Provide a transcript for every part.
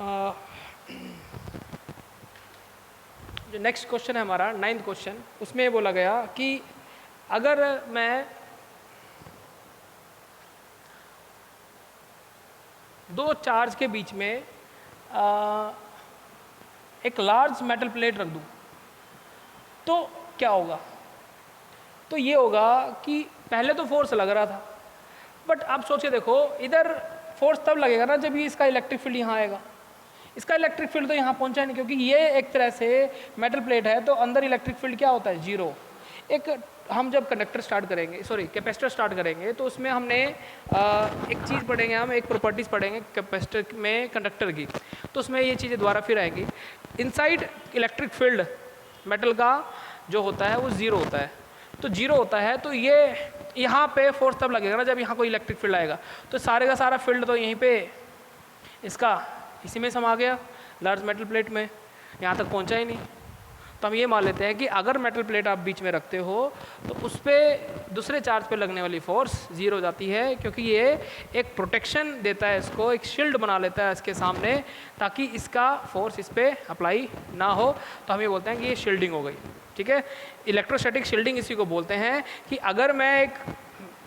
जो next question है हमारा 9th क्वेश्चन, उसमें बोला गया कि अगर मैं दो चार्ज के बीच में एक लार्ज मेटल प्लेट रख दूं तो क्या होगा। तो ये होगा कि पहले तो फोर्स लग रहा था, बट आप सोचे देखो, इधर फोर्स तब लगेगा ना जब ये इसका इलेक्ट्रिक फील्ड यहाँ आएगा। इसका इलेक्ट्रिक फील्ड तो यहाँ पहुँचा नहीं, क्योंकि ये एक तरह से मेटल प्लेट है, तो अंदर इलेक्ट्रिक फील्ड क्या होता है, जीरो। एक हम जब कंडक्टर स्टार्ट करेंगे, सॉरी कैपेसिटर स्टार्ट करेंगे, तो उसमें हमने एक चीज़ पढ़ेंगे, हम एक प्रॉपर्टीज़ पढ़ेंगे कैपेसिटर में कंडक्टर की, तो उसमें ये चीज़ें दोबारा फिर आएंगी। इनसाइड इलेक्ट्रिक फील्ड मेटल का जो होता है वो ज़ीरो होता है, तो जीरो होता है, तो ये यहाँ पे फोर्स तब लगेगा ना जब यहाँ कोई इलेक्ट्रिक फील्ड आएगा। तो सारे का सारा फील्ड तो यहीं पे इसका इसी में समा गया, लार्ज मेटल प्लेट में, यहाँ तक पहुँचा ही नहीं। तो हम ये मान लेते हैं कि अगर मेटल प्लेट आप बीच में रखते हो तो उस पर दूसरे चार्ज पे लगने वाली फोर्स जीरो हो जाती है, क्योंकि ये एक प्रोटेक्शन देता है, इसको एक शील्ड बना लेता है इसके सामने, ताकि इसका फोर्स इस पर अप्लाई ना हो। तो हम ये बोलते हैं कि ये शील्डिंग हो गई। ठीक है, इलेक्ट्रोस्टैटिक शील्डिंग इसी को बोलते हैं कि अगर मैं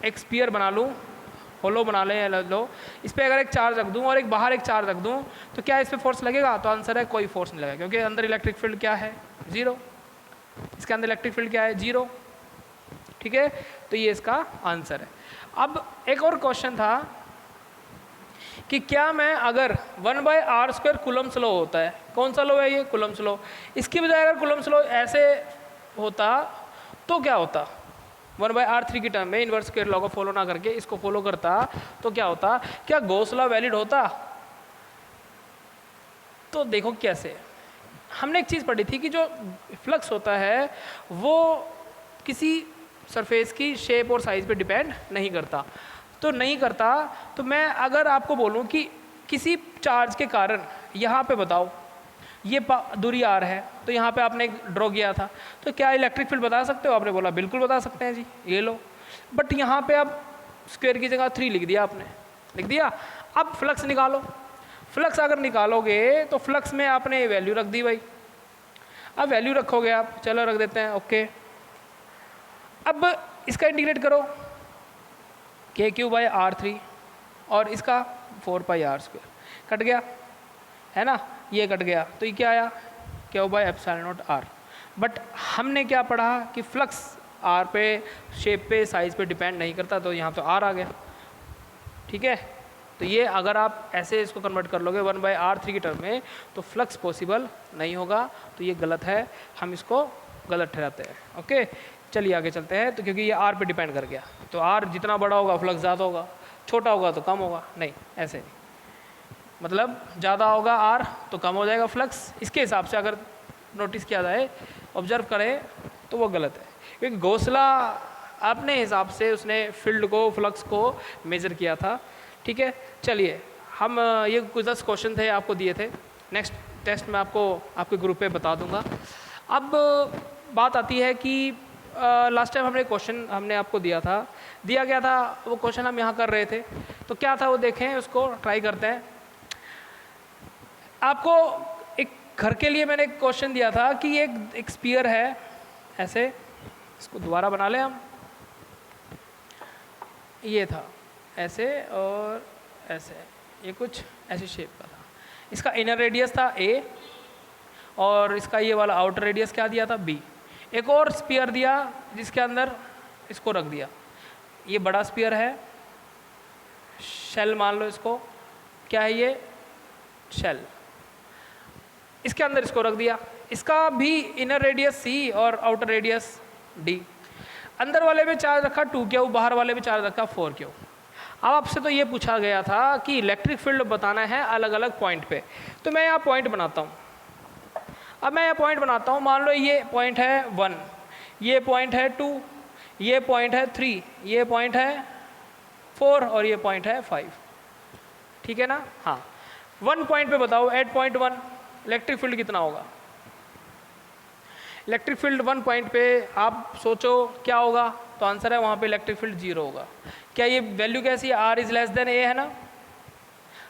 एक स्फीयर बना लूँ, होलो बना लें लो, इस पर अगर एक चार्ज रख दूं और एक बाहर एक चार्ज रख दूं तो क्या इस पर फोर्स लगेगा। तो आंसर है कोई फोर्स नहीं लगेगा, क्योंकि अंदर इलेक्ट्रिक फील्ड क्या है, जीरो। इसके अंदर इलेक्ट्रिक फील्ड क्या है, जीरो। ठीक है, तो ये इसका आंसर है। अब एक और क्वेश्चन था कि क्या मैं अगर 1/r² कूलम्ब्स लॉ होता है, कौन सा लॉ है ये, कूलम्ब्स लॉ, इसकी बजाय अगर कूलम्ब्स लॉ ऐसे होता तो क्या होता, 1/r³ की टर्म में इनवर्स स्क्वायर लॉ को फॉलो ना करके इसको फॉलो करता तो क्या होता, क्या गॉस लॉ वैलिड होता। तो देखो कैसे, हमने एक चीज़ पढ़ी थी कि जो फ्लक्स होता है वो किसी सरफेस की शेप और साइज़ पे डिपेंड नहीं करता। तो नहीं करता, तो मैं अगर आपको बोलूं कि किसी चार्ज के कारण यहाँ पे बताओ ये दूरी r है, तो यहाँ पे आपने ड्रॉ किया था, तो क्या इलेक्ट्रिक फील्ड बता सकते हो। आपने बोला बिल्कुल बता सकते हैं जी, ये लो। बट यहाँ पे आप स्क्वायर की जगह 3 लिख दिया, आपने लिख दिया। अब फ्लक्स निकालो, फ्लक्स अगर निकालोगे तो फ्लक्स में आपने वैल्यू रख दी भाई। अब वैल्यू रखोगे आप, चलो रख देते हैं, ओके। अब इसका इंटीग्रेट करो, KQ/r3 और इसका 4πr², कट गया है ना, ये कट गया, तो ये क्या आया, Q/ε0r। बट हमने क्या पढ़ा कि फ्लक्स r पे, शेप पे, साइज पे डिपेंड नहीं करता, तो यहाँ तो r आ गया। ठीक है, तो ये अगर आप ऐसे इसको कन्वर्ट कर लोगे 1/r3 की टर्म में, तो फ्लक्स पॉसिबल नहीं होगा, तो ये गलत है, हम इसको गलत ठहराते हैं। ओके, चलिए आगे चलते हैं। तो क्योंकि ये r पे डिपेंड कर गया, तो r जितना बड़ा होगा फ्लक्स ज़्यादा होगा, छोटा होगा तो कम होगा, नहीं ऐसे नहीं, मतलब ज़्यादा होगा r तो कम हो जाएगा फ्लक्स। इसके हिसाब से अगर नोटिस किया जाए, ऑब्जर्व करें, तो वो गलत है, क्योंकि गॉस लॉ अपने हिसाब से उसने फील्ड को, फ्लक्स को मेज़र किया था। ठीक है, चलिए हम ये कुछ 10 क्वेश्चन थे आपको दिए थे, नेक्स्ट टेस्ट में आपको आपके ग्रुप पे बता दूंगा। अब बात आती है कि लास्ट टाइम हमने क्वेश्चन हमने आपको दिया गया था, वो क्वेश्चन हम यहाँ कर रहे थे, तो क्या था वो देखें, उसको ट्राई करते हैं। आपको एक घर के लिए मैंने एक क्वेश्चन दिया था कि एक स्फीयर है ऐसे, इसको दोबारा बना लें हम, ये था ऐसे और ऐसे, ये कुछ ऐसी शेप का था। इसका इनर रेडियस था a और इसका ये वाला आउटर रेडियस क्या दिया था b। एक और स्फीयर दिया जिसके अंदर इसको रख दिया, ये बड़ा स्फीयर है, शेल मान लो इसको, क्या है ये, शेल, इसके अंदर इसको रख दिया, इसका भी इनर रेडियस c और आउटर रेडियस d। अंदर वाले में चार्ज रखा 2Q, बाहर वाले में चार्ज रखा 4Q। अब आपसे तो ये पूछा गया था कि इलेक्ट्रिक फील्ड बताना है अलग अलग पॉइंट पे, तो मैं यहाँ पॉइंट बनाता हूँ। अब मैं यहाँ पॉइंट बनाता हूँ, मान लो ये पॉइंट है 1, ये पॉइंट है 2, ये पॉइंट है 3, ये पॉइंट है 4 और ये पॉइंट है 5। ठीक है ना, हाँ। 1 पॉइंट पे बताओ, एट पॉइंट 1 इलेक्ट्रिक फील्ड कितना होगा। इलेक्ट्रिक फील्ड 1 पॉइंट पे आप सोचो क्या होगा, तो आंसर है वहाँ पे इलेक्ट्रिक फील्ड 0 होगा। क्या ये वैल्यू कैसी है, r is less than a है ना।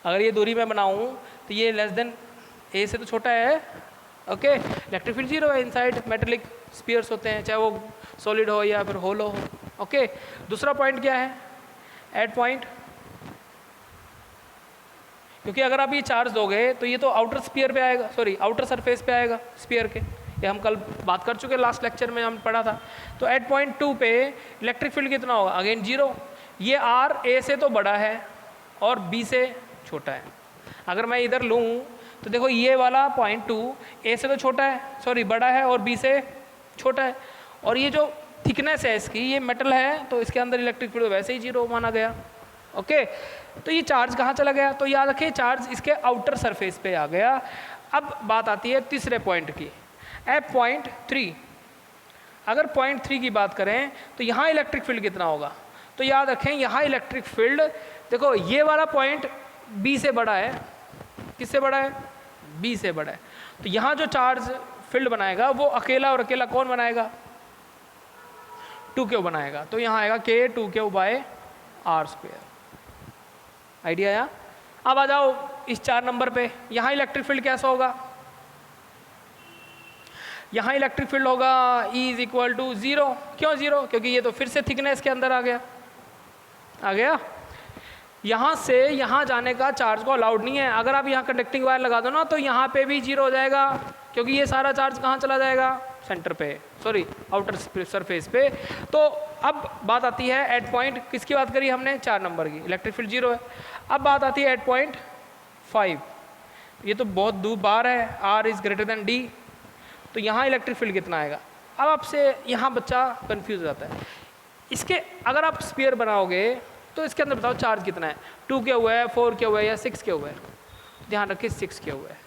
अगर ये दूरी मैं बनाऊँ तो तो ये लेस देन ए से तो छोटा है। ओके, इलेक्ट्रिक फील्ड 0 है इनसाइड मेटेलिक स्पीयर्स होते हैं, चाहे वो सॉलिड हो या फिर होलो हो। ओके, दूसरा पॉइंट क्या है, एट पॉइंट, क्योंकि अगर आप ये चार्ज दोगे तो ये तो आउटर स्पीयर पे आएगा, सॉरी आउटर सरफेस पे आएगा स्पीयर के, ये हम कल बात कर चुके हैं, लास्ट लेक्चर में हम पढ़ा था। तो एट पॉइंट 2 पे इलेक्ट्रिक फील्ड कितना होगा, अगेन 0। ये आर ए से तो बड़ा है और बी से छोटा है। अगर मैं इधर लूँ तो देखो ये वाला पॉइंट 2 ए से तो छोटा है, सॉरी बड़ा है, और बी से छोटा है, और ये जो थिकनेस है इसकी, ये मेटल है, तो इसके अंदर इलेक्ट्रिक फील्ड वैसे ही 0 माना गया। ओके, तो ये चार्ज कहाँ चला गया, तो याद रखिए चार्ज इसके आउटर सरफेस पे आ गया। अब बात आती है तीसरे पॉइंट की, एट पॉइंट 3। अगर पॉइंट 3 की बात करें तो यहाँ इलेक्ट्रिक फील्ड कितना होगा, तो याद रखें यहाँ इलेक्ट्रिक फील्ड, देखो ये वाला पॉइंट बी से बड़ा है, किससे बड़ा है, बी से बड़ा है, तो यहाँ जो चार्ज फील्ड बनाएगा वो अकेला और अकेला कौन बनाएगा, 2Q बनाएगा। तो यहाँ आएगा K 2Q by R square. Idea आया। अब आ जाओ इस 4 नंबर पे, यहाँ इलेक्ट्रिक फील्ड कैसा होगा, यहाँ इलेक्ट्रिक फील्ड होगा E इज इक्वल टू 0। क्यों 0, क्योंकि ये तो फिर से थिकनेस के अंदर आ गया। यहाँ से यहाँ जाने का चार्ज को अलाउड नहीं है। अगर आप यहाँ कंडक्टिंग वायर लगा दो ना तो यहाँ पे भी 0 हो जाएगा, क्योंकि ये सारा चार्ज कहाँ चला जाएगा, सेंटर पे, सॉरी आउटर सरफेस पे। तो अब बात आती है एट पॉइंट, किसकी बात करी हमने, 4 नंबर की, इलेक्ट्रिक फील्ड 0 है। अब बात आती है एट पॉइंट 5, ये तो बहुत दूर बाहर है, R is greater than D, तो यहाँ इलेक्ट्रिक फील्ड कितना आएगा। अब आपसे यहाँ बच्चा कन्फ्यूज हो जाता है, इसके अगर आप स्पीयर बनाओगे तो इसके अंदर बताओ चार्ज कितना है, 2Q है, 4Q है या 6Q है, ध्यान रखिए 6Q है।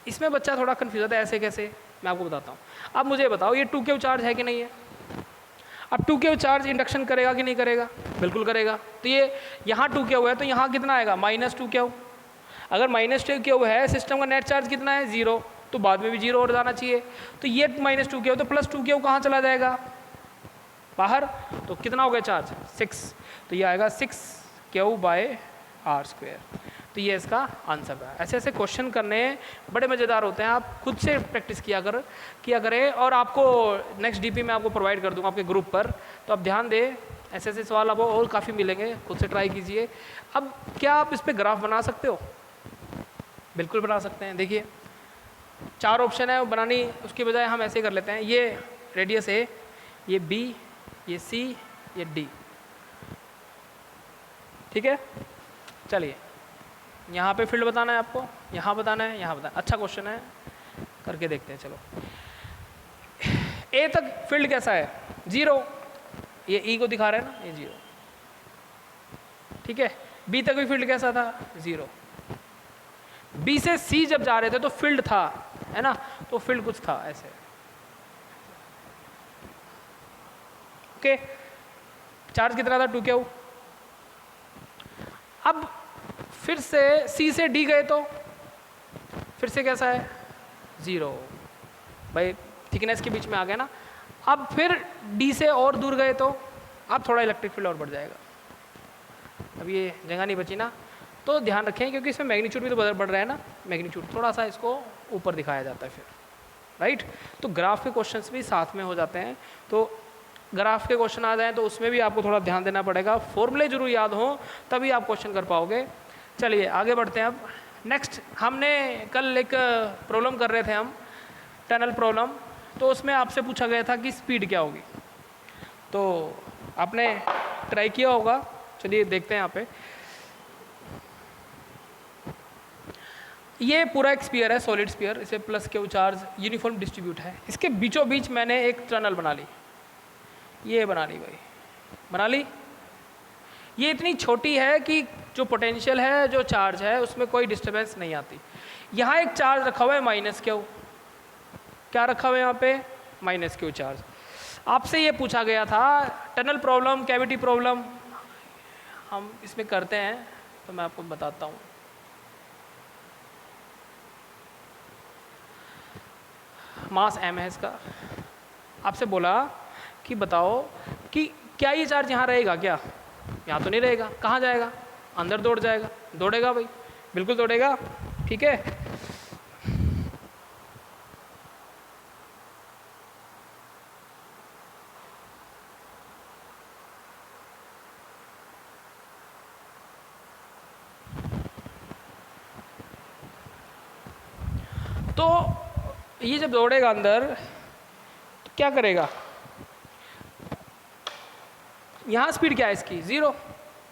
इसमें बच्चा थोड़ा कन्फ्यूज होता है, ऐसे कैसे, मैं आपको बताता हूँ। अब मुझे बताओ ये 2Q चार्ज है कि नहीं है। अब 2Q चार्ज इंडक्शन करेगा कि नहीं करेगा, बिल्कुल करेगा। तो ये यहाँ 2Q है तो यहाँ कितना आएगा, -2Q। अगर -2Q है, सिस्टम का नेट चार्ज कितना है, 0, तो बाद में भी 0 और जाना चाहिए। तो ये -2Q तो +2Q कहाँ चला जाएगा, बाहर, तो कितना हो गया चार्ज, 6। तो ये आएगा 6Q बाय आर स्क्वायर। तो ये इसका आंसर है। ऐसे ऐसे क्वेश्चन करने बड़े मज़ेदार होते हैं, आप खुद से प्रैक्टिस किया करें, और आपको नेक्स्ट DP में आपको प्रोवाइड कर दूंगा आपके ग्रुप पर, तो आप ध्यान दें, ऐसे ऐसे सवाल आपको और काफ़ी मिलेंगे, खुद से ट्राई कीजिए। अब क्या आप इस पर ग्राफ बना सकते हो, बिल्कुल बना सकते हैं। देखिए 4 ऑप्शन है बनानी, उसकी बजाय हम ऐसे कर लेते हैं, ये रेडियस A, ये B, ये C, ये D, ठीक है। चलिए यहाँ पे फील्ड बताना है आपको, यहाँ बताना है, यहाँ बताना, अच्छा क्वेश्चन है, करके देखते हैं। चलो A तक फील्ड कैसा है, 0, ये E को दिखा रहे हैं ना, ये 0, ठीक है। B तक भी फील्ड कैसा था, 0। B से C जब जा रहे थे तो फील्ड था, है ना, तो फील्ड कुछ था ऐसे। ओके, चार्ज कितना था, 2Q। अब फिर से C से D गए तो फिर से कैसा है, 0, भाई थिकनेस के बीच में आ गया ना। अब फिर D से और दूर गए तो अब थोड़ा इलेक्ट्रिक फील्ड और बढ़ जाएगा। अब ये जगह नहीं बची ना, तो ध्यान रखें, क्योंकि इसमें मैग्नीट्यूड भी तो बढ़ रहा है ना, मैग्नीट्यूड थोड़ा सा इसको ऊपर दिखाया जाता है फिर, राइट। तो ग्राफ के क्वेश्चंस भी साथ में हो जाते हैं, तो ग्राफ के क्वेश्चन आ जाएँ तो उसमें भी आपको थोड़ा ध्यान देना पड़ेगा, फॉर्मूले जरूर याद हो तभी आप क्वेश्चन कर पाओगे। चलिए आगे बढ़ते हैं। अब नेक्स्ट हमने कल एक प्रॉब्लम कर रहे थे हम, टनल प्रॉब्लम, तो उसमें आपसे पूछा गया था कि स्पीड क्या होगी, तो आपने ट्राई किया होगा। चलिए देखते हैं यहाँ पे, ये पूरा एक स्फीयर है, सॉलिड स्फीयर, इसे +Q चार्ज यूनिफॉर्म डिस्ट्रीब्यूट है, इसके बीचों बीच मैंने एक टनल बना ली, ये बना ली भाई, बना ली। ये इतनी छोटी है कि जो पोटेंशियल है, जो चार्ज है, उसमें कोई डिस्टर्बेंस नहीं आती। यहाँ एक चार्ज रखा हुआ है -Q, क्या रखा हुआ है यहाँ पे, -Q चार्ज। आपसे ये पूछा गया था टनल प्रॉब्लम, कैविटी प्रॉब्लम हम इसमें करते हैं, तो मैं आपको बताता हूँ। मास m है इसका, आपसे बोला कि बताओ कि क्या ये चार्ज यहाँ रहेगा क्या, यहाँ तो नहीं रहेगा, कहाँ जाएगा, अंदर दौड़ जाएगा, दौड़ेगा भाई, बिल्कुल दौड़ेगा, ठीक है। तो ये जब दौड़ेगा अंदर तो क्या करेगा, यहाँ स्पीड क्या है इसकी, 0,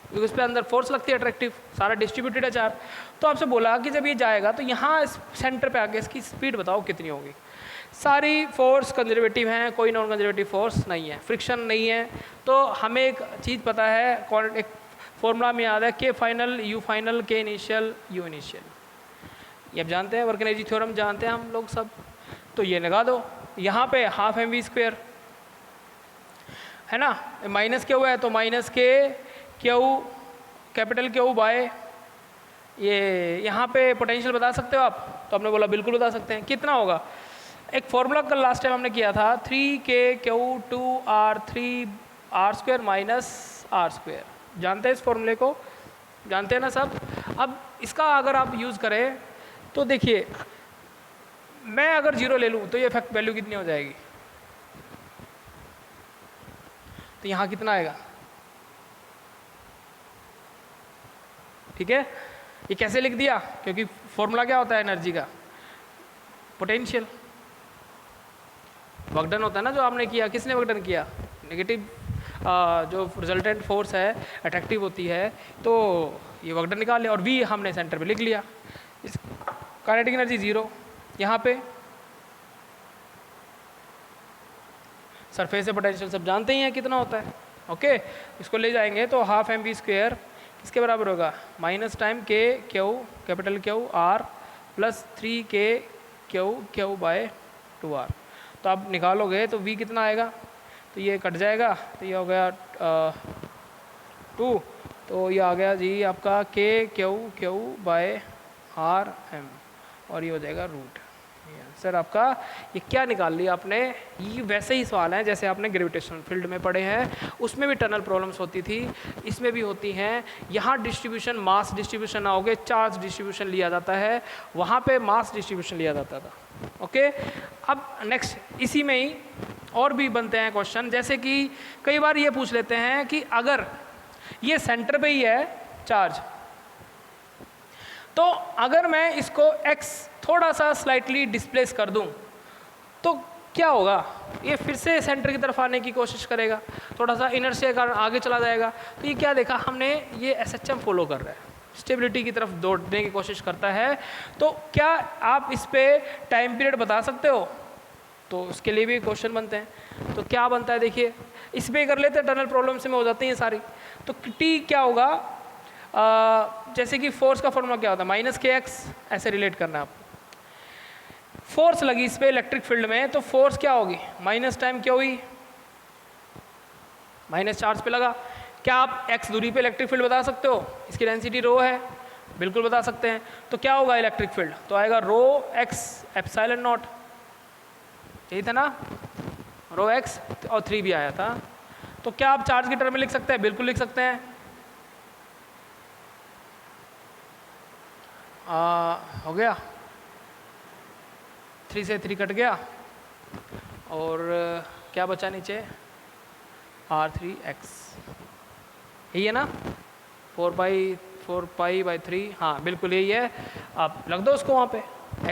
क्योंकि इस पर अंदर फोर्स लगती है अट्रैक्टिव, सारा डिस्ट्रीब्यूटेड है चार्ज। तो आपसे बोला कि जब ये जाएगा तो यहाँ इस सेंटर पे आके इसकी स्पीड बताओ कितनी होगी। सारी फोर्स कंजर्वेटिव हैं, कोई नॉन कंजर्वेटिव फोर्स नहीं है, फ्रिक्शन नहीं है। तो हमें एक चीज़ पता है, एक फॉर्मूला में याद है, के फाइनल यू फाइनल के इनिशियल यू इनिशियल, ये आप जानते हैं, वर्क एनर्जी थ्योरम जानते हैं हम लोग सब। तो ये लगा दो, यहाँ पे हाफ mv² है ना, माइनस क्यू है तो माइनस के क्यू कैपिटल क्यू बाय, ये यहाँ पे पोटेंशियल बता सकते हो आप, तो आपने बोला बिल्कुल बता सकते हैं। कितना होगा, एक फॉर्मूला कल लास्ट टाइम हमने किया था, 3k/2r3r² माइनस r², जानते हैं इस फॉर्मूले को, जानते हैं ना सब। अब इसका अगर आप यूज़ करें तो देखिए, मैं अगर 0 ले लूँ तो ये इफेक्ट वैल्यू कितनी हो जाएगी, तो यहाँ कितना आएगा, ठीक है। ये कैसे लिख दिया, क्योंकि फॉर्मूला क्या होता है एनर्जी का, पोटेंशियल। वर्क डन होता है ना जो आपने किया, किसने वर्क डन किया, नेगेटिव जो रिजल्टेंट फोर्स है अट्रैक्टिव होती है, तो ये वर्क डन निकाल लिया और v हमने सेंटर पे लिख लिया। इस काइनेटिक एनर्जी 0, यहाँ पे सरफेस से पोटेंशियल सब जानते ही हैं कितना होता है, ओके। इसको ले जाएंगे तो हाफ mv² किसके बराबर होगा, माइनस टाइम के Q capital Q r plus 3k/2r। तो आप निकालोगे तो v कितना आएगा, तो ये कट जाएगा, तो ये हो गया 2, तो ये आ गया जी आपका k/r/m और ये हो जाएगा रूट। सर आपका ये क्या निकाल लिया आपने, ये वैसे ही सवाल हैं जैसे आपने ग्रेविटेशनल फील्ड में पढ़े हैं, उसमें भी टनल प्रॉब्लम्स होती थी, इसमें भी होती हैं। यहाँ डिस्ट्रीब्यूशन मास डिस्ट्रीब्यूशन ना होगे, चार्ज डिस्ट्रीब्यूशन लिया जाता है, वहाँ पे मास डिस्ट्रीब्यूशन लिया जाता था, ओके। अब नेक्स्ट इसी में ही और भी बनते हैं क्वेश्चन, जैसे कि कई बार ये पूछ लेते हैं कि अगर ये सेंटर पे ही है चार्ज, तो अगर मैं इसको x थोड़ा सा स्लाइटली डिस्प्लेस कर दूं तो क्या होगा, ये फिर से सेंटर की तरफ आने की कोशिश करेगा, थोड़ा सा इनर्शिया के कारण आगे चला जाएगा। तो ये क्या देखा हमने, ये SHM फॉलो कर रहा है, स्टेबिलिटी की तरफ दौड़ने की कोशिश करता है। तो क्या आप इस पे टाइम पीरियड बता सकते हो, तो उसके लिए भी क्वेश्चन बनते हैं। तो क्या बनता है देखिए, इस पर कर लेते हैं, टनल प्रॉब्लम से में हो जाती हैं सारी। तो टी क्या होगा, जैसे कि फोर्स का फॉर्मूला क्या होता है, -kx, ऐसे रिलेट करना है आपको। फोर्स लगी इस पे इलेक्ट्रिक फील्ड में, तो फोर्स क्या होगी, माइनस टाइम क्या हुई, माइनस चार्ज पे लगा। क्या आप x दूरी पे इलेक्ट्रिक फील्ड बता सकते हो, इसकी डेंसिटी रो है, बिल्कुल बता सकते हैं। तो क्या होगा इलेक्ट्रिक फील्ड, तो आएगा ρx ε0, यही था ना, ρx और 3 भी आया था। तो क्या आप चार्ज की टर्म में लिख सकते हैं, बिल्कुल लिख सकते हैं। हो गया, 3 से 3 कट गया और क्या बचा नीचे, r3x, यही है ना, 4π/3, हाँ बिल्कुल यही है। आप रख दो उसको वहाँ पे,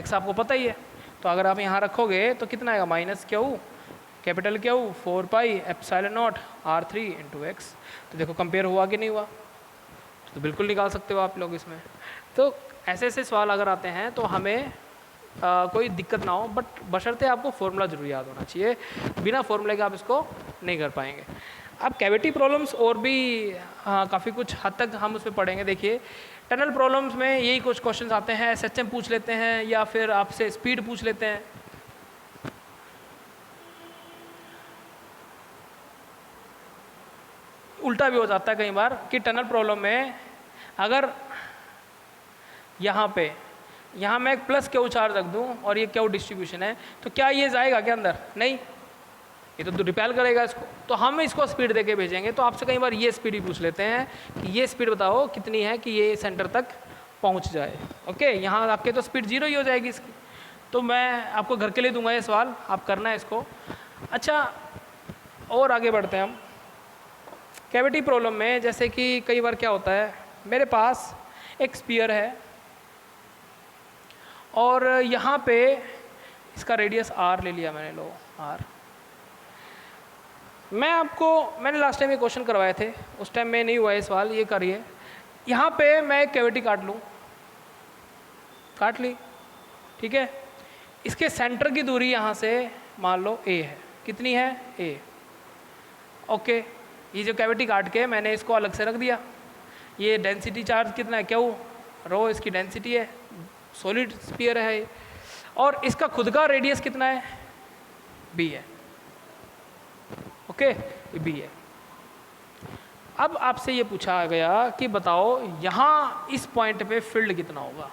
x आपको पता ही है। तो अगर आप यहाँ रखोगे तो कितना आएगा, -q capital Q 4πε0 r3 × x। तो देखो कंपेयर हुआ कि नहीं हुआ, तो बिल्कुल निकाल सकते हो आप लोग इसमें। तो ऐसे ऐसे सवाल अगर आते हैं तो हमें कोई दिक्कत ना हो, बट बशर्ते आपको फॉर्मूला जरूर याद होना चाहिए, बिना फॉर्मूले के आप इसको नहीं कर पाएंगे। अब कैविटी प्रॉब्लम्स और भी काफ़ी कुछ हद तक हम उसमें पढ़ेंगे। देखिए टनल प्रॉब्लम्स में यही कुछ क्वेश्चंस आते हैं, SHM पूछ लेते हैं या फिर आपसे स्पीड पूछ लेते हैं। उल्टा भी हो जाता है कई बार कि टनल प्रॉब्लम में अगर यहाँ मैं एक प्लस क्यू चार्ज रख दूँ और ये क्यू डिस्ट्रीब्यूशन है, तो क्या ये जाएगा क्या अंदर, नहीं, ये तो रिपेल करेगा इसको। तो हम इसको स्पीड देके भेजेंगे। तो आपसे कई बार ये स्पीड भी पूछ लेते हैं कि ये स्पीड बताओ कितनी है कि ये सेंटर तक पहुंच जाए। ओके, यहाँ आपके तो स्पीड 0 ही हो जाएगी इसकी। तो मैं आपको घर के लिए दूंगा ये सवाल, आप करना है इसको। अच्छा, और आगे बढ़ते हैं हम। कैविटी प्रॉब्लम में जैसे कि कई बार क्या होता है, मेरे पास एक स्पीयर है और यहाँ पे इसका रेडियस r ले लिया मैंने, लो r। मैंने लास्ट टाइम ये क्वेश्चन करवाए थे, उस टाइम में नहीं हुआ ये सवाल, ये करिए। यहाँ पे मैं एक कैविटी काट लूँ, काट ली, ठीक है। इसके सेंटर की दूरी यहाँ से मान लो a है, कितनी है a। ओके, ये जो कैविटी काट के मैंने इसको अलग से रख दिया। ये डेंसिटी चार्ज कितना है, क्यों, रो इसकी डेंसिटी है, सॉलिड स्फीयर है ये। और इसका खुद का रेडियस कितना है, b है। ओके, ये b है। अब आपसे ये पूछा गया कि बताओ यहाँ इस पॉइंट पे फील्ड कितना होगा।